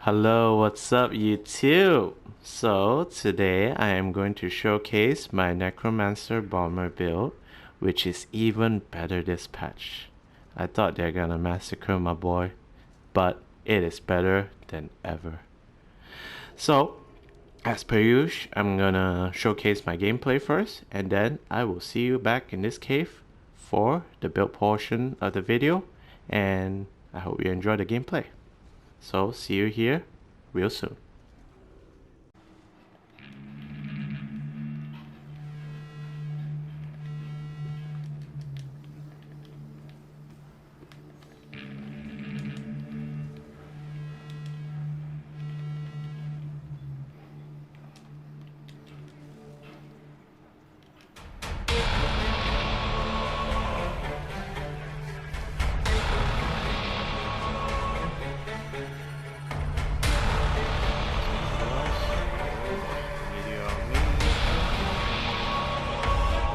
Hello, what's up YouTube? So today I am going to showcase my Necromancer bomber build, which is even better this patch. I thought they're gonna massacre my boy, but it is better than ever. So, as per usual, I'm gonna showcase my gameplay first, and then I will see you back in this cave for the build portion of the video, and I hope you enjoy the gameplay. So see you here real soon.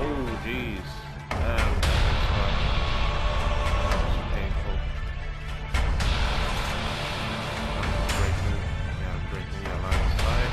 Oh jeez. Painful. Breaking the line of sight.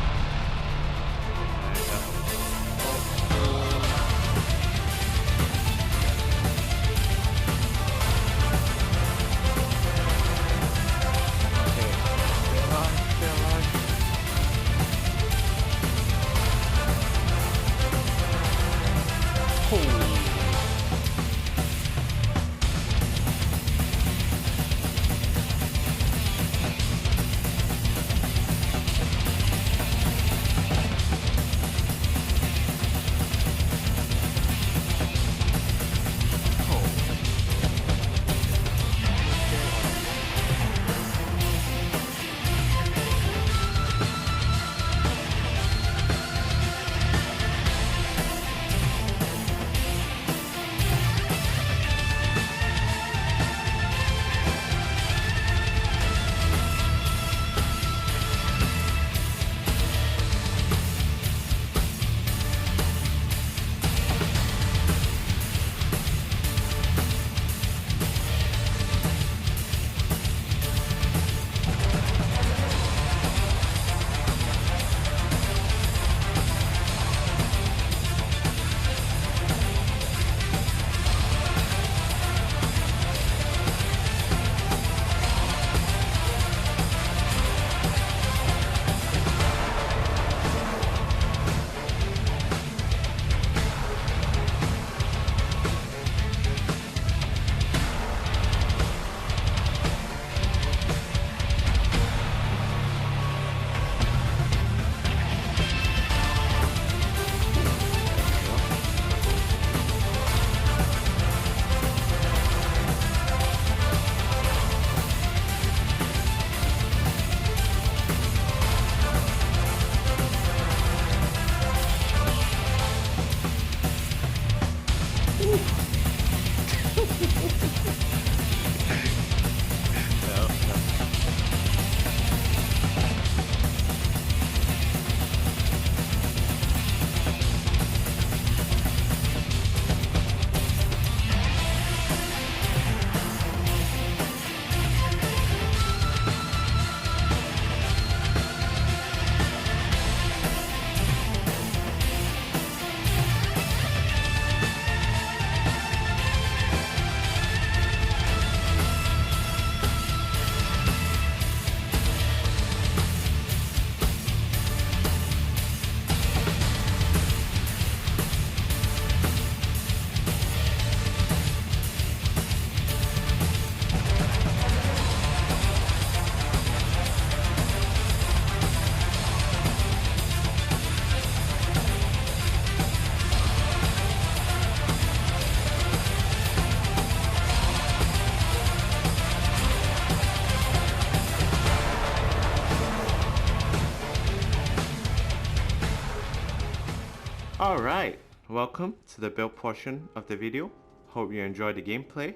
Alright, welcome to the build portion of the video. Hope you enjoyed the gameplay.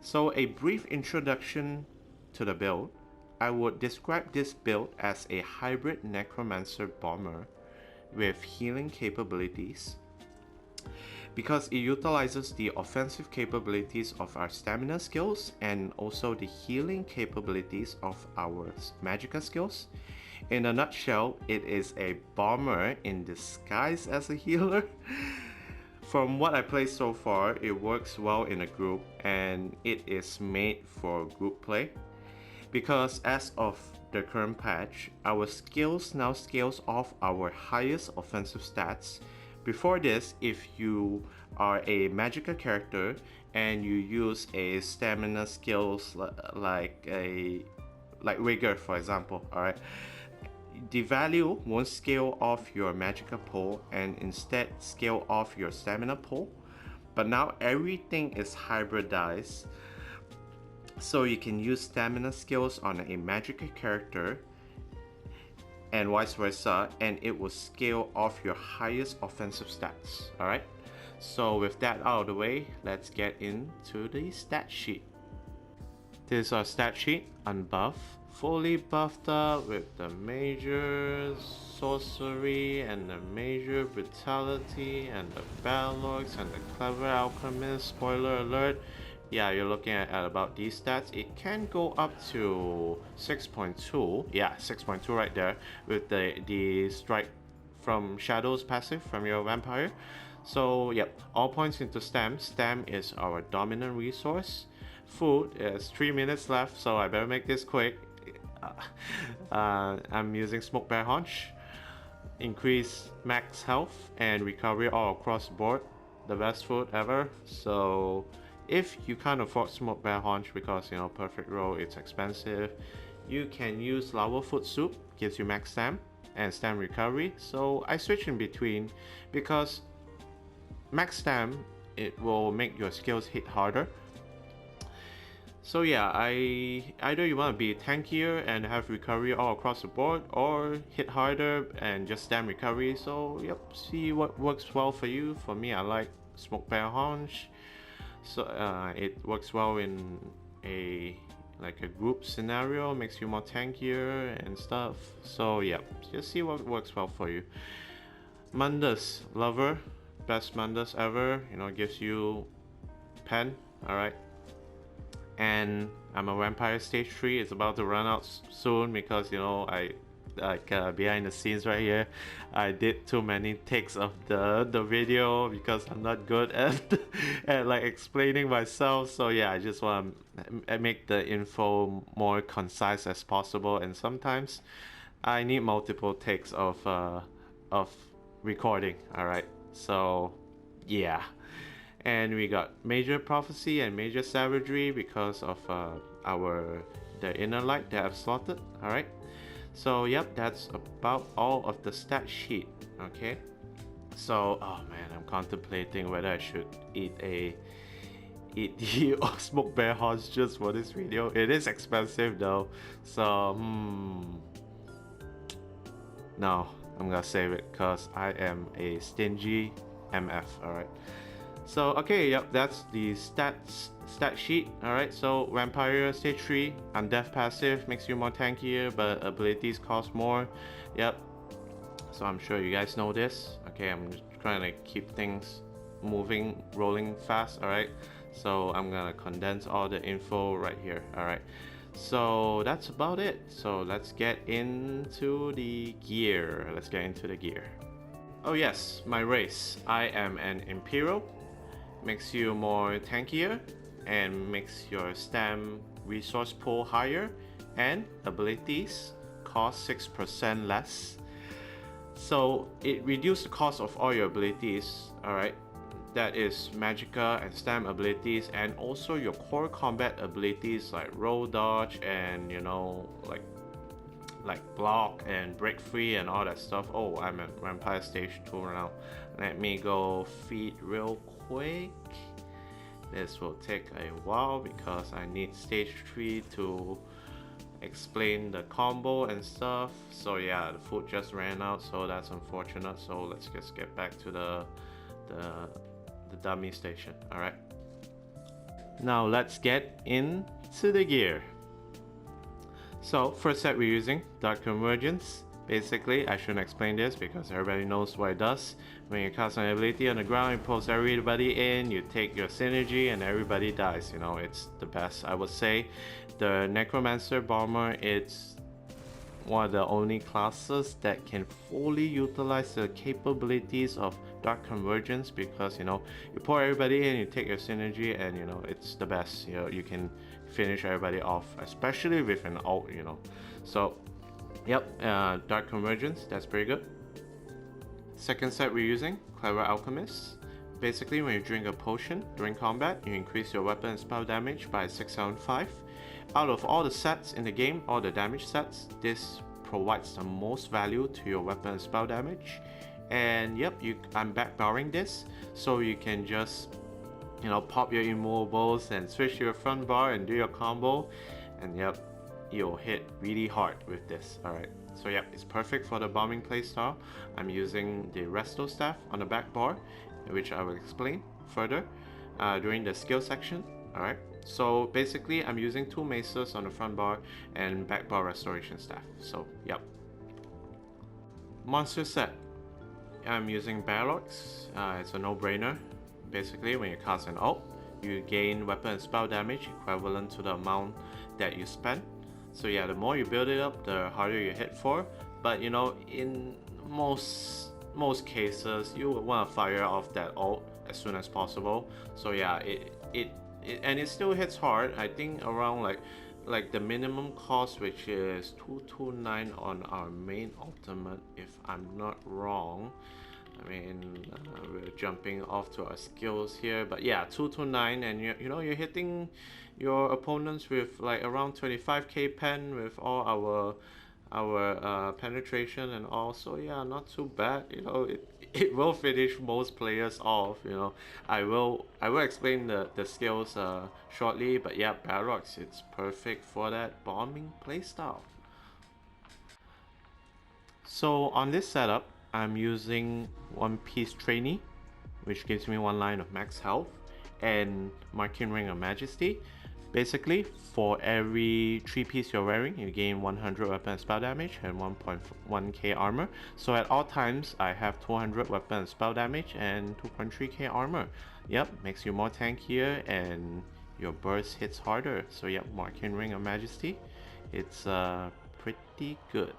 So a brief introduction to the build. I would describe this build as a hybrid Necromancer bomber with healing capabilities. because it utilizes the offensive capabilities of our stamina skills and also the healing capabilities of our magica skills. In a nutshell, it is a bomber in disguise as a healer. From what I played so far, it works well in a group and it is made for group play. Because as of the current patch, our skills now scales off our highest offensive stats. Before this, if you are a magica character and you use a stamina skills like Rigor, for example, alright, the value won't scale off your magica pool and instead scale off your stamina pool. But now everything is hybridized, so you can use stamina skills on a magica character and vice versa, and it will scale off your highest offensive stats. Alright, so with that out of the way, let's get into the stat sheet. This is our stat sheet, unbuffed, fully buffed up with the major sorcery and the major brutality and the Balorgs and the clever alchemist. Spoiler alert, yeah, you're looking at about these stats. It can go up to 6.2, yeah, 6.2 right there with the strike from shadows passive from your vampire. So yep, all points into stam. Stam is our dominant resource. Food is 3 minutes left, so I better make this quick. I'm using Smoke Bear Haunch. Increase max health and recovery all across the board. The best food ever. So if you can't afford Smoke Bear Haunch because, you know, perfect roll, it's expensive, you can use Lava Foot Soup, gives you max stam and stam recovery. So I switch in between because max stam, it will make your skills hit harder. So yeah, either you want to be tankier and have recovery all across the board, or hit harder and just stam recovery. So yep, see what works well for you. For me, I like Smoke Bear Haunch. So it works well in a group scenario, makes you more tankier and stuff. So yeah, just see what works well for you. Mundus, lover, best Mundus ever. You know, gives you pen. All right. And I'm a vampire stage 3. It's about to run out soon because, you know, I behind the scenes right here, I did too many takes of the video because I'm not good at like explaining myself. So yeah, I just want to make the info more concise as possible, and sometimes I need multiple takes of recording. All right, so yeah. And we got major prophecy and major savagery because of the inner light that I've slotted. All right, so yep, that's about all of the stat sheet. Okay, so oh man, I'm contemplating whether I should eat the Smoke Bear Haunch just for this video. It is expensive though, so no, I'm gonna save it because I am a stingy MF. All right. So okay, yep, that's the stat sheet. Alright, so Vampire Stage 3, Undeath passive, makes you more tankier, but abilities cost more. Yep, so I'm sure you guys know this. Okay, I'm just trying to keep things moving, rolling fast. Alright, so I'm gonna condense all the info right here. Alright, so that's about it. So let's get into the gear. Oh yes, my race. I am an Imperial. Makes you more tankier and makes your stam resource pool higher, and abilities cost 6% less. So it reduces the cost of all your abilities. Alright, that is magica and stam abilities, and also your core combat abilities like roll dodge and, you know, like block and break free and all that stuff. Oh, I'm at Vampire Stage 2 now. Let me go feed real quick. This will take a while because I need Stage 3 to explain the combo and stuff. So yeah, the food just ran out, so that's unfortunate. So let's just get back to the dummy station. Alright, now let's get into the gear. So first set we're using Dark Convergence, Basically, I shouldn't explain this because everybody knows what it does. When you cast an ability on the ground, you pulse everybody in, you take your synergy, and everybody dies. You know, it's the best, I would say. The Necromancer Bomber, it's one of the only classes that can fully utilize the capabilities of Dark Convergence, because you know, you pour everybody in, you take your synergy, and you know, it's the best. You know, you can finish everybody off, especially with an ult, you know. So yep, Dark Convergence, that's pretty good. Second set we're using, Clever Alchemist. Basically, when you drink a potion during combat, you increase your weapon and spell damage by 675. Out of all the sets in the game, all the damage sets, this provides the most value to your weapon and spell damage. And yep, I'm backbarring this, so you can just, you know, pop your immovables and switch to your front bar and do your combo, and yep, you'll hit really hard with this. Alright, so yep, it's perfect for the bombing playstyle. I'm using the Resto Staff on the back bar, which I will explain further during the skill section. Alright, so basically I'm using 2 maces on the front bar and back bar restoration staff. So yep. Monster set, I'm using Barrocks. It's a no-brainer. Basically, when you cast an ult, you gain weapon and spell damage equivalent to the amount that you spend. So yeah, the more you build it up, the harder you hit for. But you know, in most cases, you want to fire off that ult as soon as possible. So yeah, it still hits hard. I think around like the minimum cost, which is 229 on our main ultimate, if I'm not wrong. I mean, we're jumping off to our skills here, but yeah, 229, and you know, you're hitting your opponents with like around 25k pen with all our penetration and all. So yeah, not too bad. You know, it will finish most players off. You know, I will explain the skills shortly, but yeah, Barrocks, it's perfect for that bombing playstyle. So on this setup, I'm using One Piece Trainee, which gives me 1 line of max health, and Marking Ring of Majesty. Basically, for every 3 piece you're wearing, you gain 100 weapon and spell damage and 1.1k armor. So at all times, I have 200 weapon and spell damage and 2.3k armor. Yep, makes you more tankier and your burst hits harder. So yep, Marking Ring of Majesty, it's pretty good.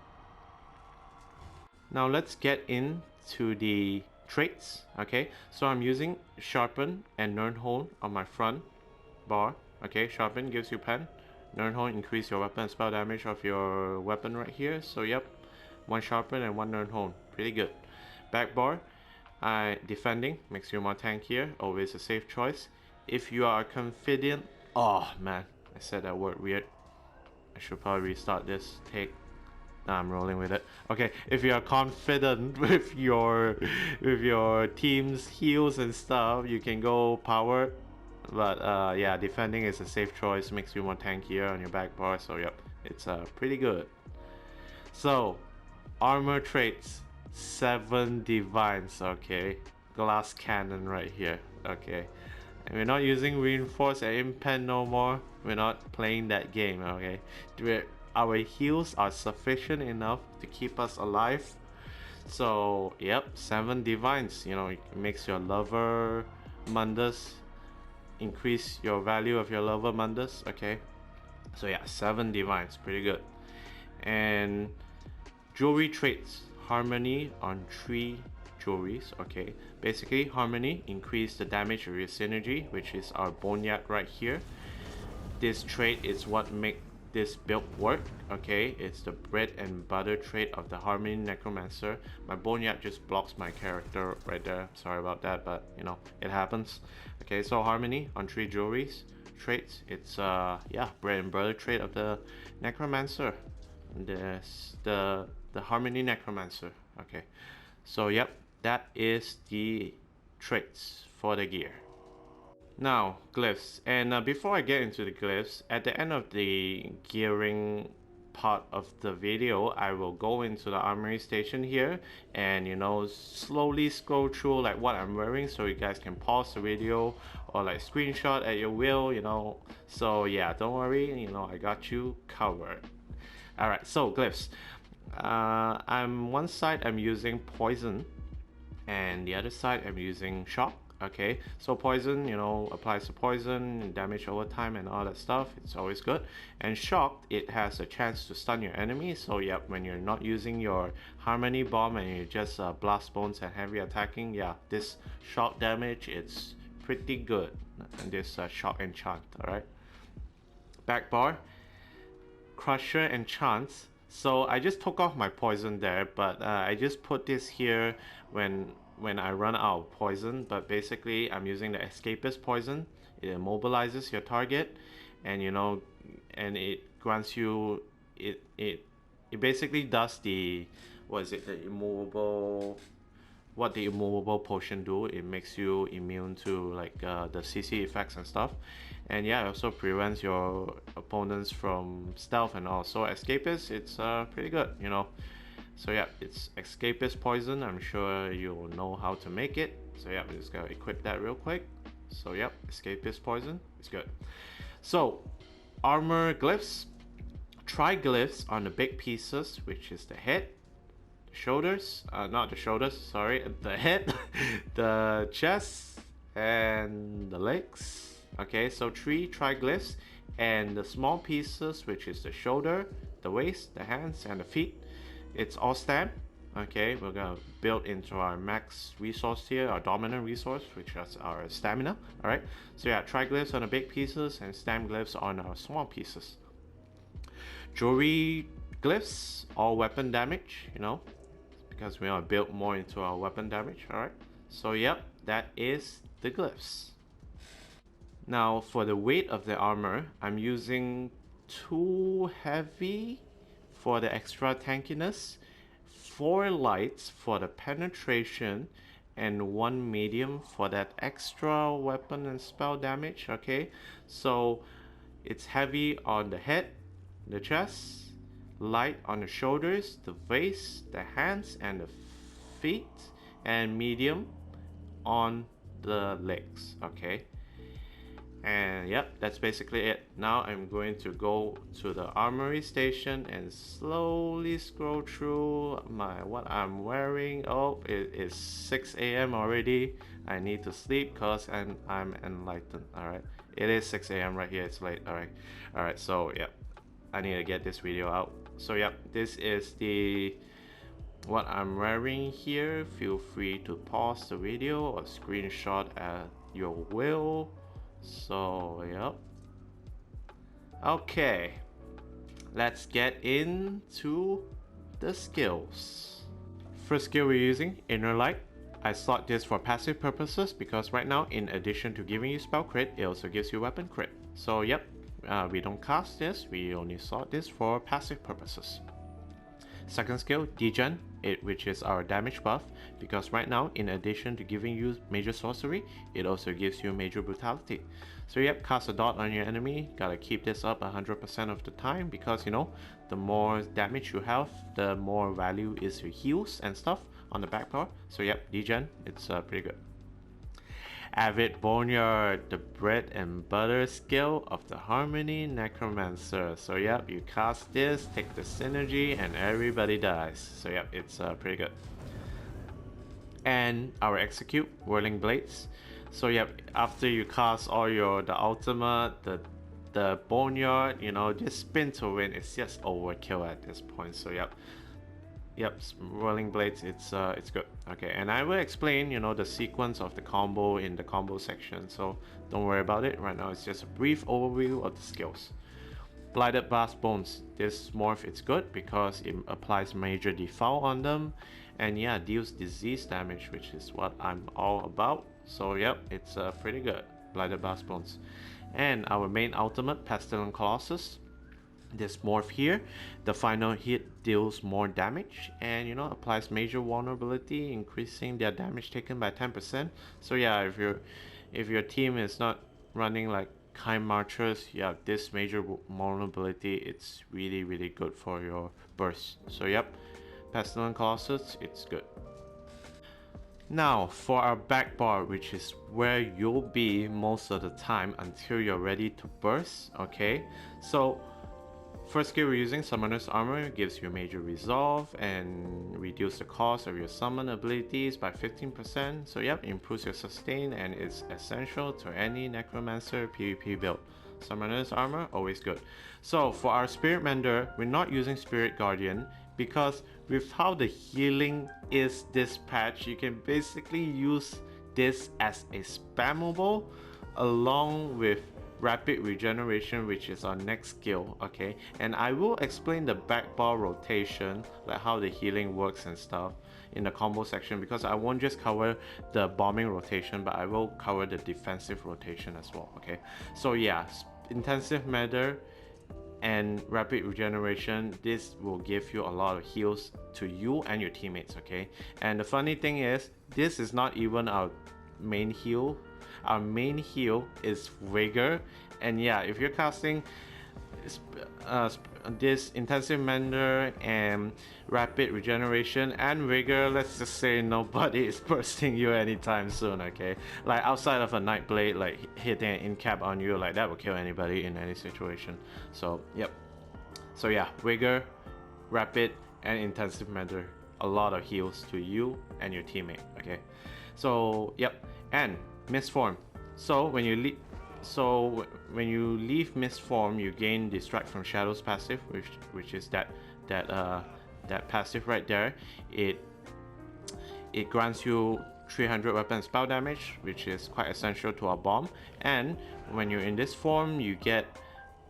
Now let's get into the traits. Okay, so I'm using Sharpen and Nernhold on my front bar. Okay, Sharpen gives you pen. Nernhold increase your weapon and spell damage of your weapon right here. So yep, 1 Sharpen and 1 Nernhold, pretty good. Back bar, defending, makes you more tankier, always a safe choice. If you are confident, oh man, I said that word weird. I should probably restart this take. Nah, I'm rolling with it. Okay, if you are confident with your team's heals and stuff, you can go power. But yeah, defending is a safe choice, makes you more tankier on your back bar. So yep, it's pretty good. So armor traits, 7 divines. Okay, glass cannon right here. Okay, and we're not using reinforce and impen no more. We're not playing that game. Okay, our heals are sufficient enough to keep us alive. So yep, 7 divines. You know, it makes your lover Mundus, increase your value of your lover Mundus. Okay, so yeah, 7 divines, pretty good. And jewelry traits, harmony on 3 jewelries. Okay, basically harmony increase the damage of your synergy, which is our boneyard right here. This trait is what make this build work. Okay, it's the bread and butter trait of the Harmony Necromancer. My boneyard just blocks my character right there. Sorry about that, but you know, it happens. Okay, so harmony on 3 jewelries traits. It's yeah, bread and butter trait of the Necromancer. This the Harmony Necromancer. Okay, so yep, that is the traits for the gear. Now, glyphs. And before I get into the glyphs, at the end of the gearing part of the video, I will go into the armory station here and, you know, slowly scroll through like what I'm wearing, so you guys can pause the video or like screenshot at your will, you know. So yeah, don't worry, you know, I got you covered. Alright, so glyphs. One side I'm using poison, and the other side I'm using shock. Okay, so poison, you know, applies to poison, damage over time and all that stuff. It's always good. And shock, it has a chance to stun your enemy. So yep, when you're not using your harmony bomb and you just blast bones and heavy attacking, yeah, this shock damage, it's pretty good. And this shock enchant, alright. Back bar, crusher enchants. So I just took off my poison there, but I just put this here when I run out of poison. But basically I'm using the escapist poison. It immobilizes your target, and you know, and it grants you it basically does the, what is it, the immovable, what the immovable potion do. It makes you immune to like the CC effects and stuff, and yeah, it also prevents your opponents from stealth and all. So escapist, it's pretty good, you know. So yeah, it's escapist poison. I'm sure you'll know how to make it. So yeah, we're just gonna equip that real quick. So yep, escapist poison, it's good. So armor glyphs, triglyphs on the big pieces, which is the head, shoulders, not the shoulders, sorry, the head, the chest, and the legs. Okay, so 3 triglyphs, and the small pieces, which is the shoulder, the waist, the hands, and the feet, it's all stam. Okay, we're gonna build into our max resource here, our dominant resource, which is our stamina. All right, so yeah, triglyphs on the big pieces and stam glyphs on our small pieces. Jewelry glyphs, all weapon damage, you know, because we want to build more into our weapon damage. All right, so yep, that is the glyphs. Now for the weight of the armor, I'm using 2 heavy for the extra tankiness, 4 lights for the penetration, and 1 medium for that extra weapon and spell damage. Okay, so it's heavy on the head, the chest, light on the shoulders, the waist, the hands, and the feet, and medium on the legs. Okay, and yep, that's basically it. Now I'm going to go to the armory station and slowly scroll through what I'm wearing. Oh, it is 6 a.m. already. I need to sleep because I'm enlightened. Alright, it is 6 a.m. right here, it's late. Alright, so yep, I need to get this video out. So yep, this is what I'm wearing here. Feel free to pause the video or screenshot at your will. So yep, okay, let's get into the skills. First skill we're using, Inner Light. I slot this for passive purposes because right now, in addition to giving you spell crit, it also gives you weapon crit. So yep, we don't cast this, we only slot this for passive purposes. Second skill, Degen, which is our damage buff, because right now, in addition to giving you major sorcery, it also gives you major brutality. So yep, cast a dot on your enemy, gotta keep this up 100% of the time, because you know, the more damage you have, the more value is your heals and stuff on the back bar. So yep, Degen, it's pretty good. Avid Boneyard, the bread and butter skill of the Harmony Necromancer. So yep, you cast this, take the synergy, and everybody dies. So yep, it's pretty good. And our Execute, Whirling Blades. So yep, after you cast all the ultimate, the Boneyard, you know, just spin to win. It's just overkill at this point. So yep, Whirling Blades, it's good. Okay, and I will explain, you know, the sequence of the combo in the combo section, so don't worry about it. Right now it's just a brief overview of the skills. Blighted Blast Bones, this morph, it's good because it applies major defoul on them, and yeah, deals disease damage, which is what I'm all about. So yep, it's pretty good, Blighted Blast Bones. And our main ultimate, Pestilent Colossus. This morph here, the final hit deals more damage and, you know, applies major vulnerability, increasing their damage taken by 10%. So yeah, if your team is not running like Kind Marchers, yeah, this major vulnerability, it's really good for your burst. So yep, Pestilent Colossus, it's good. Now for our back bar, which is where you'll be most of the time until you're ready to burst. Okay, so first skill we're using, Summoner's Armory, gives you major resolve and reduce the cost of your summon abilities by 15%. So yep, improves your sustain and is essential to any Necromancer PvP build. Summoner's Armor, always good. So for our Spirit Mender, we're not using Spirit Guardian because with how the healing is this patch, you can basically use this as a spammable along with rapid regeneration, which is our next skill, okay? And I will explain the back bar rotation, like how the healing works and stuff in the combo section, because I won't just cover the bombing rotation, but I will cover the defensive rotation as well, okay? So yeah, intensive matter and rapid regeneration, this will give you a lot of heals to you and your teammates, okay? And the funny thing is, this is not even our main heal. Our main heal is Vigor, and yeah, if you're casting this intensive mender and rapid regeneration and Vigor, let's just say nobody is bursting you anytime soon, okay? Like outside of a Nightblade, like hitting an in-cap on you, like that will kill anybody in any situation. So yep. So yeah, Vigor, rapid and intensive mender, a lot of heals to you and your teammate, okay? So yep, and Mist Form. So when you leave Mist Form, you gain Distract from Shadows passive, which is that passive right there. It grants you 300 weapon spell damage, which is quite essential to our bomb. And when you're in this form, you get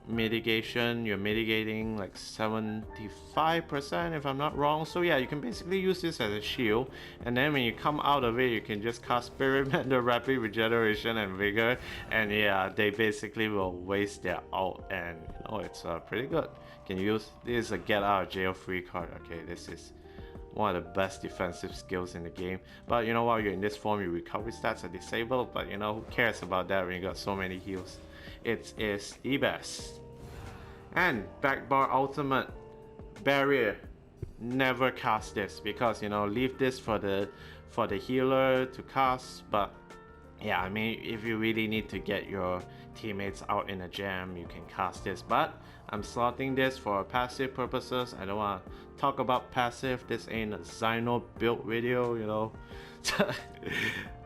mitigation. You're mitigating like 75% if I'm not wrong. So yeah, you can basically use this as a shield, and then when you come out of it, you can just cast Spirit Mender, Rapid Regeneration and Vigor, and yeah, they basically will waste their ult, and you know, it's pretty good. You can use this is a get out of jail free card, okay? This is one of the best defensive skills in the game. But you know, while you're in this form, your recovery stats are disabled, but you know, who cares about that when you got so many heals? It is the best. And back bar ultimate barrier, never cast this because you know, leave this for the healer to cast. But yeah, I mean, if you really need to get your teammates out in a jam, you can cast this, but I'm slotting this for passive purposes. I don't want to talk about passive. This ain't a Zyno build video, you know.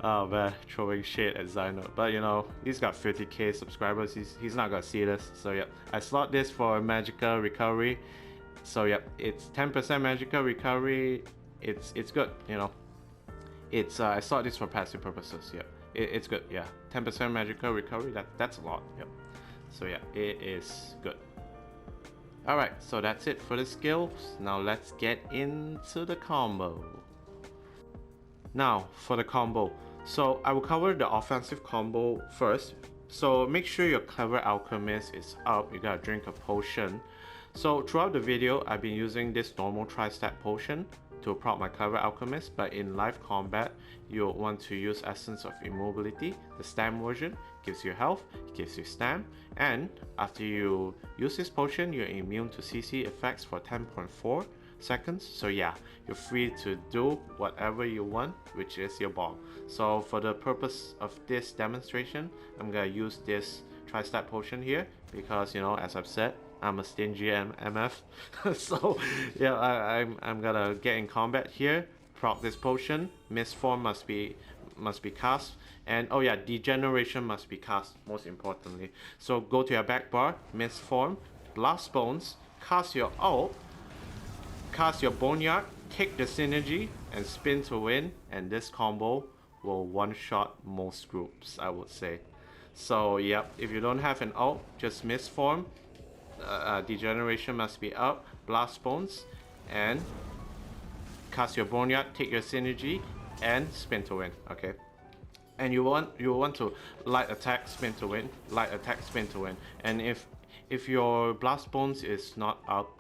Oh man, throwing shade at Zyno, but you know, he's got 50k subscribers. He's not gonna see this. So yeah, I slot this for magical recovery. So yeah, it's 10% magical recovery. It's good, you know. It's I slot this for passive purposes. Yeah, it's good. Yeah, 10% magical recovery. That's a lot. Yep. So yeah, it is good. Alright, so that's it for the skills. Now let's get into the combo. Now for the combo. So I will cover the offensive combo first. So make sure your Clever Alchemist is up. You gotta drink a potion. So throughout the video, I've been using this normal tri-stat potion to prop my Clever Alchemist, but in live combat, you'll want to use Essence of Immobility. The stam version gives you health, gives you stam, and after you use this potion, you're immune to CC effects for 10.4 seconds. So yeah, you're free to do whatever you want, which is your bomb. So for the purpose of this demonstration, I'm gonna use this tri-stat potion here because, you know, as I've said, I'm a stingy MF. So yeah, I'm gonna get in combat here, prop this potion. Mist Form must be cast, and oh yeah, Degeneration must be cast, most importantly. So go to your back bar, Mist Form, Blast Bones, cast your ult, cast your Boneyard, take the synergy, and spin to win, and this combo will one-shot most groups, I would say. So yep, if you don't have an ult, just Mist Form, Degeneration must be up, Blast Bones, and cast your Boneyard, take your synergy, and spin to win. Okay, and you want to light attack, spin to win, light attack, spin to win. And if your Blast Bones is not up,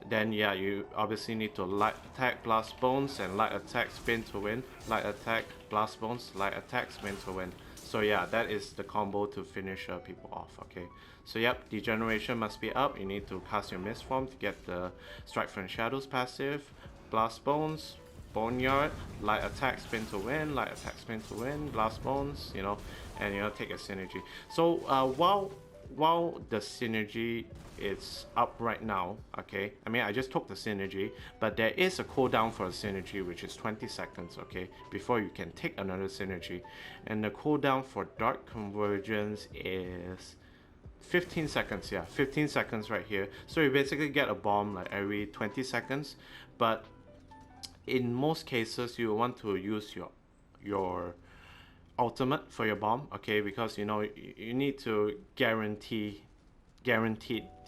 then yeah, you obviously need to light attack, Blast Bones, and light attack, spin to win, light attack, Blast Bones, light attack, spin to win. So yeah, that is the combo to finish people off, okay? So yep, Degeneration must be up. You need to cast your Mist Form to get the Strike from Shadows passive, Blast Bones, Boneyard, light attack, spin to win, light attack, spin to win, Blast Bones, you know, and you know, take a synergy. So while while the synergy is up right now, okay, I mean I just took the synergy, but there is a cooldown for a synergy which is 20 seconds, okay, before you can take another synergy, and the cooldown for Dark Convergence is 15 seconds. Yeah, 15 seconds right here. So you basically get a bomb like every 20 seconds, but in most cases you want to use your ultimate for your bomb, okay, because you know you need to guarantee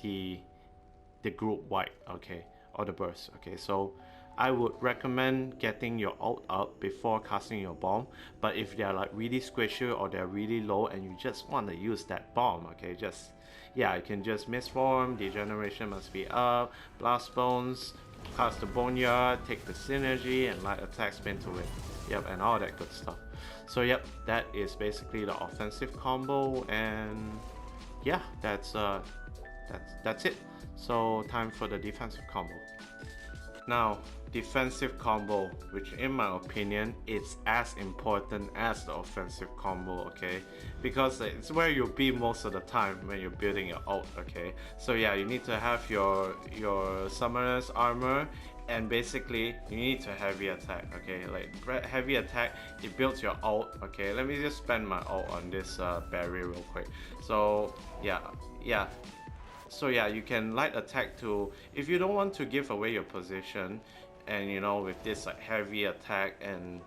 the group wipe, okay, or the burst, okay. So I would recommend getting your ult up before casting your bomb, but if they're like really squishy or they're really low and you just want to use that bomb, okay, just yeah, you can just misform, degeneration must be up, blast bones, cast the boneyard, take the synergy, and light attack spin to win. Yep, and all that good stuff. So yep, that is basically the offensive combo, and yeah, that's it. So time for the defensive combo. Now, defensive combo, which in my opinion is as important as the offensive combo, okay, because it's where you'll be most of the time when you're building your ult, okay. So yeah, you need to have your summoner's armor, and basically you need to heavy attack, okay. Like heavy attack, it builds your ult, okay. Let me just spend my ult on this barrier real quick. So yeah, so yeah, you can light attack to, if you don't want to give away your position, and you know, with this like heavy attack and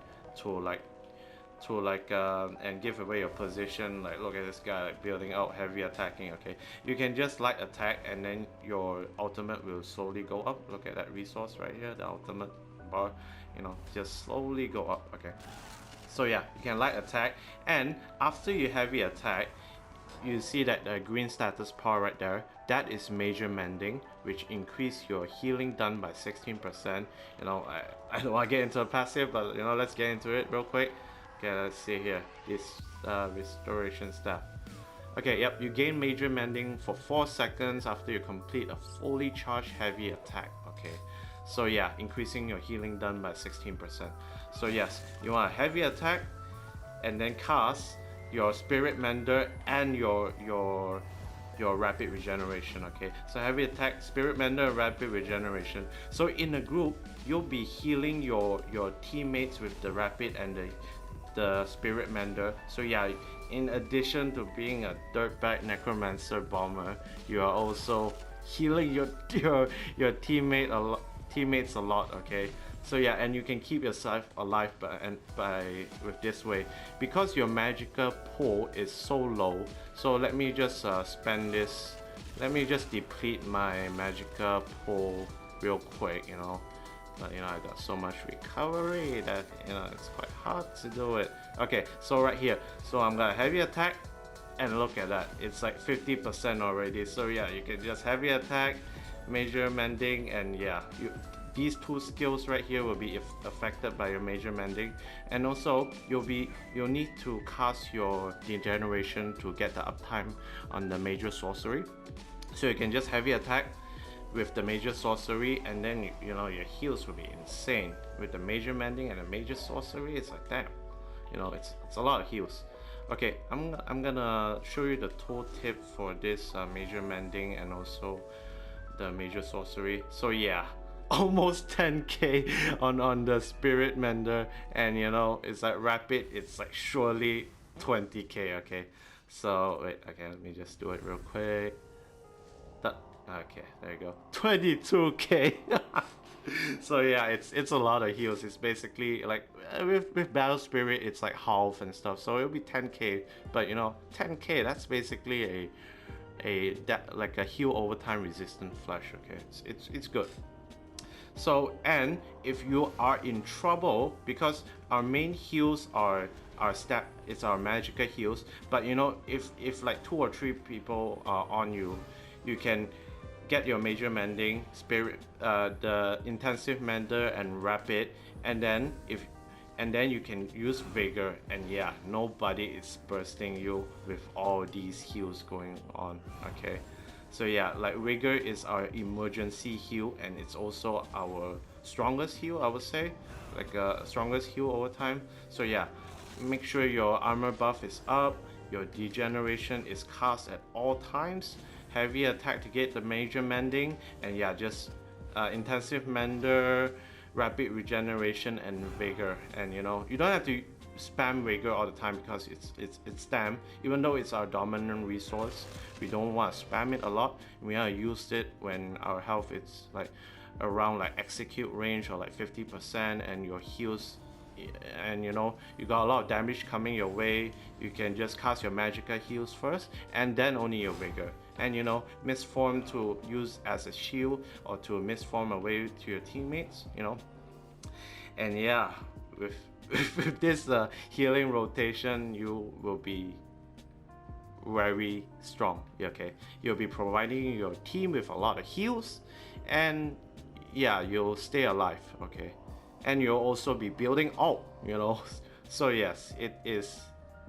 and give away your position, like look at this guy like building out heavy attacking, okay, you can just light attack and then your ultimate will slowly go up. Look at that resource right here, the ultimate bar, you know, just slowly go up, okay. So yeah, you can light attack, and after you heavy attack, you see that the green status bar right there, that is major mending, which increase your healing done by 16%. You know, I don't want to get into a passive, but you know, let's get into it real quick. Okay, let's see here, this restoration staff. Okay, yep, you gain major mending for 4 seconds after you complete a fully charged heavy attack, okay. So yeah, increasing your healing done by 16%. So yes, you want a heavy attack, and then cast your spirit mender and your rapid regeneration, okay. So heavy attack, spirit mender, rapid regeneration. So in a group, you'll be healing your teammates with the rapid and the spirit mender. So yeah, in addition to being a dirtbag necromancer bomber, you are also healing your teammates a lot, okay. So yeah, and you can keep yourself alive by with this way, because your magicka pool is so low. So let me just spend this, let me just deplete my magicka pool real quick, you know. But you know, I got so much recovery that, you know, it's quite hard to do it. Okay, so right here, so I'm gonna heavy attack, and look at that, it's like 50% already. So yeah, you can just heavy attack, major mending, and yeah, these two skills right here will be affected by your major mending, and also you'll need to cast your degeneration to get the uptime on the major sorcery. So you can just heavy attack with the major sorcery, and then you know, your heals will be insane with the major mending and the major sorcery. It's like, damn, you know, it's a lot of heals. Okay, I'm gonna show you the tool tip for this major mending and also the major sorcery. So yeah, almost 10k on the spirit mender, and you know, it's like rapid, it's like surely 20k, okay. So wait, okay, let me just do it real quick. Okay, there you go, 22k. So yeah, it's a lot of heals. It's basically like with battle spirit, it's like half and stuff, so it'll be 10k, but you know, 10k, that's basically like a heal over time resistant flash, okay. It's good. So, and if you are in trouble, because our main heals are our stat, it's our magicka heals, but you know, if like 2 or 3 people are on you, you can get your major mending, spirit, the intensive mender and rapid, and then you can use vigor, and yeah, nobody is bursting you with all these heals going on, okay. So yeah, like vigor is our emergency heal, and it's also our strongest heal, I would say, like strongest heal over time. So yeah, make sure your armor buff is up, Your degeneration is cast at all times. Heavy attack to get the major mending, and yeah, just intensive mender, rapid regeneration, and vigor. And you know, you don't have to spam vigor all the time because it's stam. Even though it's our dominant resource, we don't want to spam it a lot. We want to use it when our health is like around like execute range or like 50%, and your heals, and you know, you got a lot of damage coming your way. You can just cast your magical heals first and then only your vigor, and you know, misform to use as a shield or to misform away to your teammates, you know. And yeah, with with this healing rotation, you will be very strong. Okay, you'll be providing your team with a lot of heals, and yeah, you'll stay alive. Okay, and you'll also be building out, you know. So yes,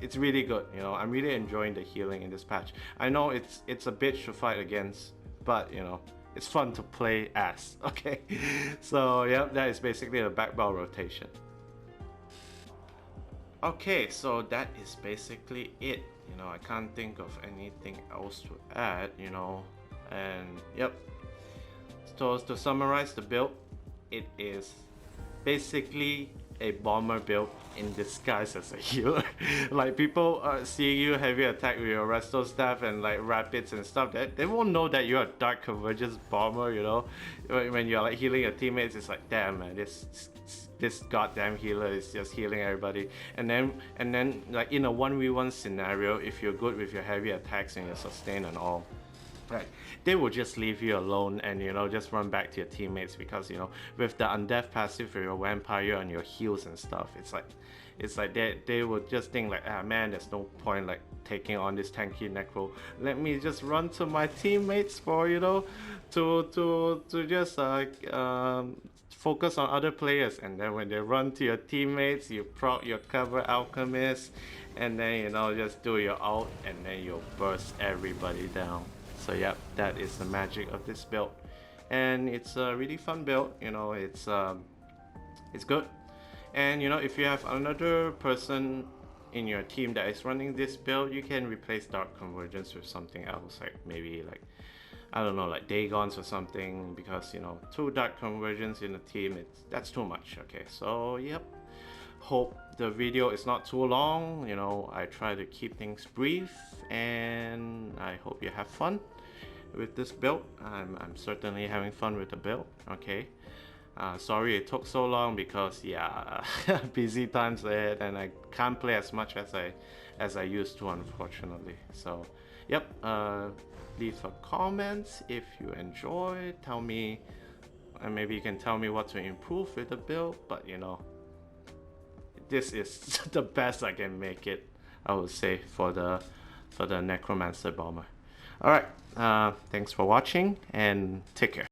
it's really good, you know. I'm really enjoying the healing in this patch. I know it's a bitch to fight against, but you know, it's fun to play as. Okay, so yeah, that is basically the back bell rotation. Okay, so that is basically it. You know, I can't think of anything else to add, you know. And yep, so to summarize the build, it is basically a bomber build in disguise as a healer. Like, people seeing you heavy attack with your resto staff and like rapids and stuff, that they won't know that you're a dark convergence bomber, you know. When you're like healing your teammates, it's like, damn man, this goddamn healer is just healing everybody. And then like in a 1v1 scenario, if you're good with your heavy attacks and your sustain and all, right, they will just leave you alone and, you know, just run back to your teammates, because, you know, with the undeath passive for your vampire and your heals and stuff, it's like they will just think like, ah man, there's no point like taking on this tanky necro. Let me just run to my teammates for, you know, to just focus on other players. And then when they run to your teammates, you proc your cover alchemist, and then, you know, just do your ult, and then you'll burst everybody down. So yeah, that is the magic of this build, and it's a really fun build. You know, it's good. And you know, if you have another person in your team that is running this build, you can replace Dark Convergence with something else, like maybe like, I don't know, like Dagons or something, because you know, 2 Dark Convergence in a team, that's too much. Okay, so yep. Hope the video is not too long. You know, I try to keep things brief, and I hope you have fun with this build. I'm certainly having fun with the build. Okay, sorry it took so long, because yeah, busy times ahead, and I can't play as much as I used to, unfortunately. So yep, leave a comment if you enjoy. Tell me, and maybe you can tell me what to improve with the build. But you know, this is the best I can make it, I would say, for the Necromancer bomber. Alright, thanks for watching, and take care.